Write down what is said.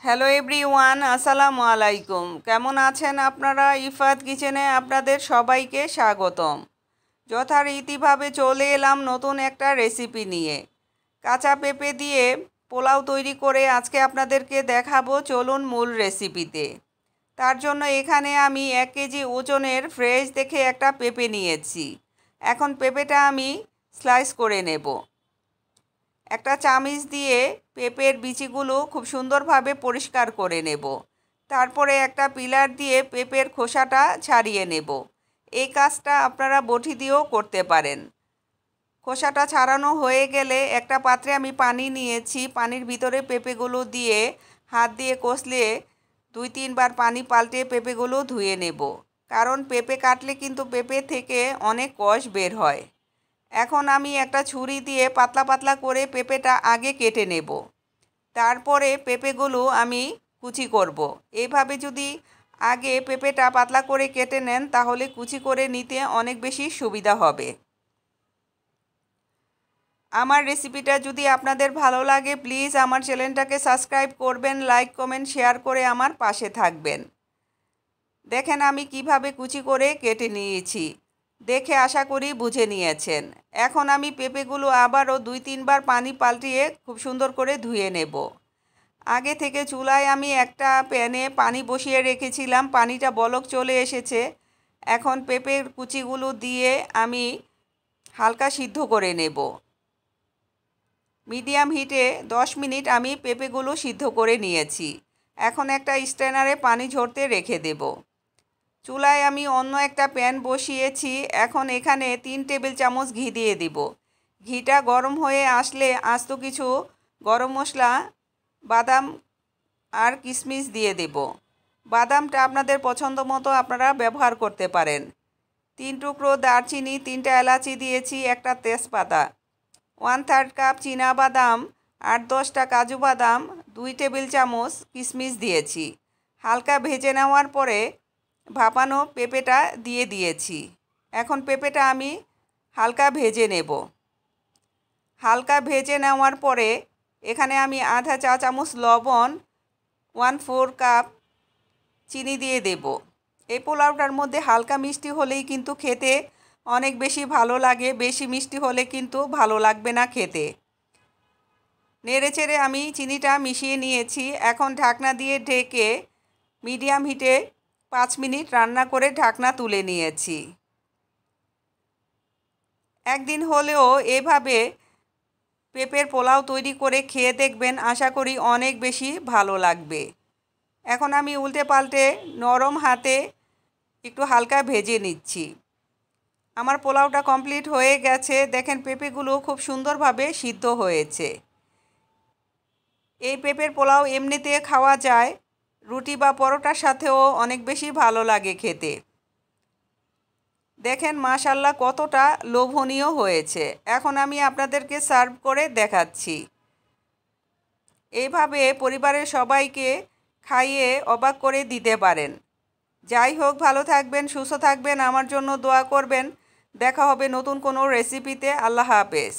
Hello everyone, আসসালামু আলাইকুম। কেমন আছেন আপনারা? ইফাত কিচেনে আপনাদের সবাইকে স্বাগতম। যথারীতিভাবে চলে এলাম নতুন একটা রেসিপি নিয়ে। কাঁচা পেঁপে দিয়ে পোলাও তৈরি করে আজকে আপনাদেরকে দেখাবো। চলুন মূল রেসিপিতে। তার জন্য এখানে আমি 1 কেজি ওজনের ফ্রেশ দেখে একটা পেঁপে নিয়েছি। এখন পেঁপেটা আমি স্লাইস করে নেব। একটা চামিচ দিয়ে পেঁপের বিচিগুলো খুব সুন্দরভাবে পরিষ্কার করে নেব। তারপরে একটা পিলার দিয়ে পেঁপের খোসাটা ছাড়িয়ে নেব। এই কাজটা আপনারা বটি দিয়েও করতে পারেন। খোসাটা ছাড়ানো হয়ে গেলে একটা পাত্রে আমি পানি নিয়েছি। পানির ভিতরে পেঁপেগুলো দিয়ে হাত দিয়ে কষলে 2-3 বার পানি পাল্টে পেঁপেগুলো ধুয়ে নেব। কারণ পেঁপে কাটলে কিন্তু পেঁপে থেকে অনেক কষ বের হয়। এখন আমি একটা ছুরি দিয়ে পাতলা পাতলা করে পেঁপেটা আগে কেটে নেব। তারপরে পেঁপেগুলো আমি কুচি করব। এইভাবে যদি আগে পেঁপেটা পাতলা করে কেটে নেন তাহলে কুচি করে নিতে অনেক বেশি সুবিধা হবে। আমার রেসিপিটা যদি আপনাদের ভালো লাগে প্লিজ আমার চ্যানেলটাকে সাবস্ক্রাইব করবেন, লাইক কমেন্ট শেয়ার করে আমার পাশে থাকবেন। দেখেন আমি কিভাবে কুচি করে কেটে নিয়েছি। দেখে আশা করি বুঝে নিয়েছেন। এখন আমি পেঁপেগুলো আবারও 2-3 বার পানি পাল্টিয়ে খুব সুন্দর করে ধুয়ে নেব। আগে থেকে চুলায় আমি একটা প্যানে পানি বসিয়ে রেখেছিলাম। পানিটা বলক চলে এসেছে। এখন পেঁপের কুচিগুলো দিয়ে আমি হালকা সিদ্ধ করে নেব। মিডিয়াম হিটে 10 মিনিট আমি পেঁপেগুলো সিদ্ধ করে নিয়েছি। এখন একটা স্ট্রেনারে পানি ঝরতে রেখে দেব। চুলায় আমি অন্য একটা প্যান বসিয়েছি। এখন এখানে 3 টেবিল চামচ ঘি দিয়ে দিব। ঘিটা গরম হয়ে আসলে আস্ত কিছু গরম মশলা, বাদাম আর কিশমিশ দিয়ে দেব। বাদামটা আপনাদের পছন্দ মতো আপনারা ব্যবহার করতে পারেন। 3 টুকরো দারচিনি, 3টা এলাচি দিয়েছি, একটা তেজপাতা, 1/3 কাপ বাদাম, 8-10টা কাজু বাদাম, 2 টেবিল চামচ কিশমিশ দিয়েছি। হালকা ভেজে নেওয়ার পরে ভাপানো পেঁপেটা দিয়ে দিয়েছি। এখন পেঁপেটা আমি হালকা ভেজে নেব। হালকা ভেজে নেওয়ার পরে এখানে আমি আধা চা চামচ লবণ, 1/4 কাপ চিনি দিয়ে দেব। এই পোলাওটার মধ্যে হালকা মিষ্টি হলেই কিন্তু খেতে অনেক বেশি ভালো লাগে। বেশি মিষ্টি হলে কিন্তু ভালো লাগবে না খেতে। নেড়েচেড়ে আমি চিনিটা মিশিয়ে নিয়েছি। এখন ঢাকনা দিয়ে ঢেকে মিডিয়াম হিটে 5 মিনিট রান্না করে ঢাকনা তুলে নিয়েছি। একদিন হলেও এভাবে পেঁপের পোলাও তৈরি করে খেয়ে দেখবেন, আশা করি অনেক বেশি ভালো লাগবে। এখন আমি উল্টে পাল্টে নরম হাতে একটু হালকা ভেজে নিচ্ছি। আমার পোলাওটা কমপ্লিট হয়ে গেছে। দেখেন পেঁপেগুলো খুব সুন্দরভাবে সিদ্ধ হয়েছে। এই পেঁপের পোলাও এমনিতে খাওয়া যায়, রুটি বা পরোটার সাথেও অনেক বেশি ভালো লাগে খেতে। দেখেন মাশাআল্লাহ কতটা লোভনীয় হয়েছে। এখন আমি আপনাদেরকে সার্ভ করে দেখাচ্ছি। এইভাবে পরিবারের সবাইকে খাইয়ে অবাক করে দিতে পারেন। যাই হোক, ভালো থাকবেন, সুস্থ থাকবেন, আমার জন্য দোয়া করবেন। দেখা হবে নতুন কোনো রেসিপিতে। আল্লাহ হাফেজ।